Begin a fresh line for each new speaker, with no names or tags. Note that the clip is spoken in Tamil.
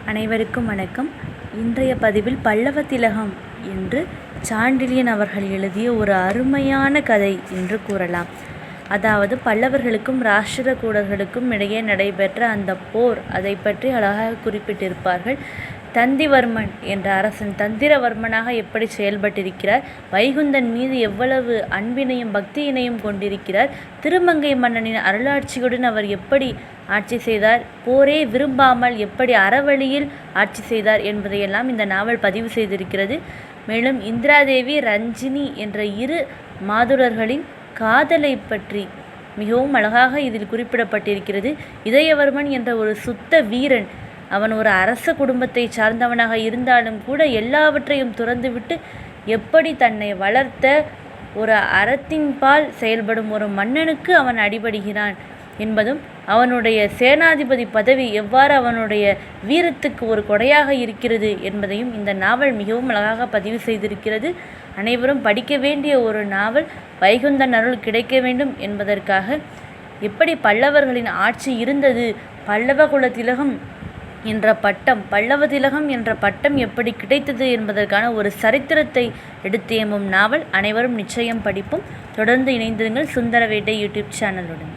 அனைவருக்கும் வணக்கம். இன்றைய பதிவில் பல்லவ திலகம் என்று சாண்டில்யன் அவர்கள் எழுதிய ஒரு அருமையான கதை என்று கூறலாம். அதாவது பல்லவர்களுக்கும் ராஷ்டிரகூடர்களுக்கும் இடையே நடைபெற்ற அந்த போர், அதை பற்றி அழகாக குறிப்பிட்டிருப்பார்கள். தந்திவர்மன் என்ற அரசன் தந்திரவர்மனாக எப்படி செயல்பட்டிருக்கிறார், வைகுந்தன் மீது எவ்வளவு அன்பினையும் பக்தியினையும் கொண்டிருக்கிறார், திருமங்கை மன்னனின் அருளாட்சியுடன் அவர் எப்படி ஆட்சி செய்தார், போரே விரும்பாமல் எப்படி அறவழியில் ஆட்சி செய்தார் என்பதையெல்லாம் இந்த நாவல் பதிவு செய்திருக்கிறது. மேலும் இந்திராதேவி, ரஞ்சினி என்ற இரு மாதுளர்களின் காதலை பற்றி மிகவும் அழகாக இதில் குறிப்பிடப்பட்டிருக்கிறது. இதயவர்மன் என்ற ஒரு சுத்த வீரன், அவன் ஒரு அரச குடும்பத்தை சார்ந்தவனாக இருந்தாலும் கூட எல்லாவற்றையும் துறந்துவிட்டு எப்படி தன்னை வளர்த்த ஒரு அறத்தின்பால் செயல்படும் ஒரு மன்னனுக்கு அவன் அடிபடுகிறான் என்பதும், அவனுடைய சேனாதிபதி பதவி எவ்வாறு அவனுடைய வீரத்துக்கு ஒரு கொடையாக இருக்கிறது என்பதையும் இந்த நாவல் மிகவும் அழகாக பதிவு செய்திருக்கிறது. அனைவரும் படிக்க வேண்டிய ஒரு நாவல். வைகுந்தன் அருள் கிடைக்க வேண்டும் என்பதற்காக எப்படி பல்லவர்களின் ஆட்சி இருந்தது, பல்லவ திலகம் என்ற பட்டம் எப்படி கிடைத்தது என்பதற்கான ஒரு சரித்திரத்தை எடுத்து எம்பும் நாவல். அனைவரும் நிச்சயம் படிப்போம். தொடர்ந்து இணைந்திருங்கள் சுந்தரவேட்டை யூடியூப் சேனலுடன்.